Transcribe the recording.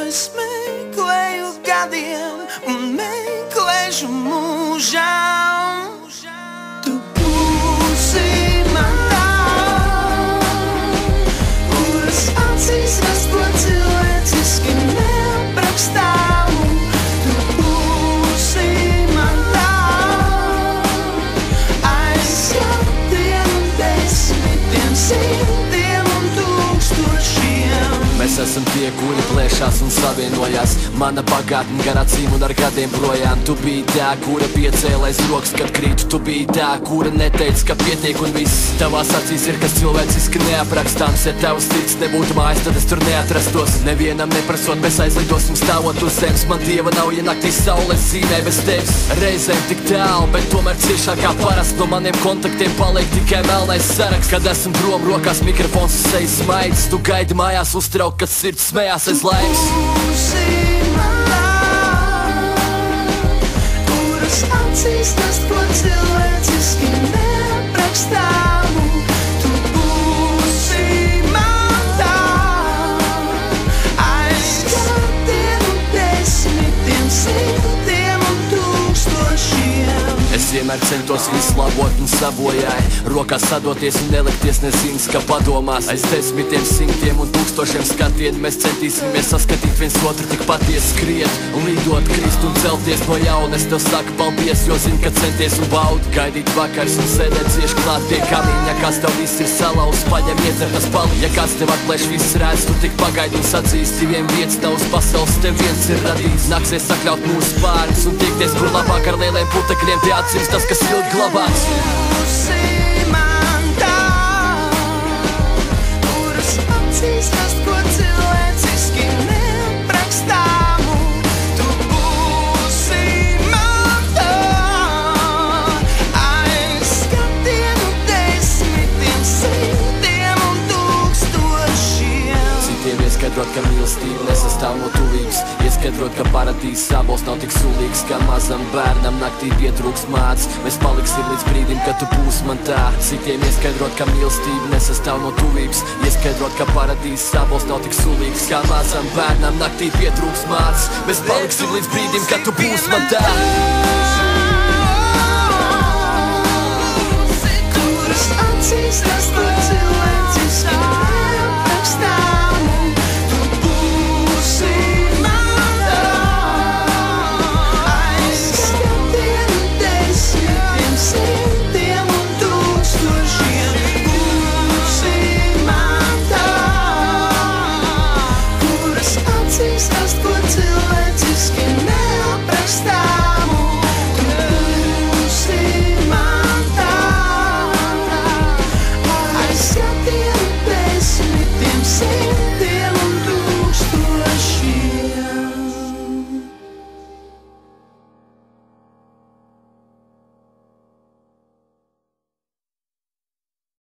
es meklēju gadiem un meklēšu mūžām. Tu būsi man tā, kuras acīs redz ko cilvēciski neaprakstāmu. Tu būsi man tā, aiz gadiem un desmitiem, simtiem un tūkstošiem. Mēs esam tie, kuri plēšās un savienojās. Mana pagātne gar acīm un ar gadiem projām. Tu biji tā, kura piecēlais rokas, kad krītu. Tu biji tā, kura neteica, ka pietiek un viss. Tavās acīs ir kas cilvēciski neaprakstāms. Ja tavs sirds nebūtu mājas, tad es tur neatrastos. Nevienam neprasot, bez aizlidosim stāvot uz zemes. Man dieva nav, ja naktī saules zīmē bez tevis. Reizēm tik tālu, bet tomēr ciešāk kā parasti. No maniem kontaktiem paliek tikai melnais saraksts. Kad esmu prom, rokās mikrofons uz sejas smaids. Tu gaidi mājās uztraukt, kad sirds smējās aiz laimes. Būsi man tā, kuras acīs redz ko cilvēciski neaprakstāmu. Tu būsi man tā, aiz gadiem un desmitiem, simtiem un tūkstošiem. Es vienmēr centos visu labot un sabojāju. Rokās sadoties un nelikties nezins, ka padomās. Aiz desmitiem, simtiem un tūkstošiem skatienu mēs centīsimies saskatīt viens otru tik patiesi skriet un lidot, krist un celties no jauna. Es tev saku paldies, jo zinu, ka centies un baudi. Gaidīt vakars un sēdēt cieši klāt pie kamīņa. Ja kāds tev viss ir salauz, paņem iedzer tas pali. Ja kāds tev atplēš viss redz, tu tik pagaidi un sacīs. Diviem vietas tavs pasaules tev viens ir radījis. Nāksies sakļaut mūsu pārnes un tiekties, kur labāk ar lieliem putekļiem. Tie atzīst tas, kas ilgi glabāts. Būsi man tā, kuras acīs redz ko cilvēciski neaprakstāmu. Tu būsi man tā, aiz gadiem un desmitiem, simtiem un tūkstošiem. Citiem ieskaidrot, ka mīlestība nesastāv no tuvības. Ieskaidrot, ka paradīzes sābols nav tik sulīgs, kā mazam bērnam naktī pietrūks māc. Mēs paliksim līdz brīdim, kad tu būsi man tā. Citiem ieskaidrot, ka mīlestība nesastāv no tuvības. Ieskaidrot, ka paradīzes sābols nav tik sulīgs, kā mazam bērnam naktī pietrūks māc. Mēs paliksim līdz brīdim, kad tu būsi man tā.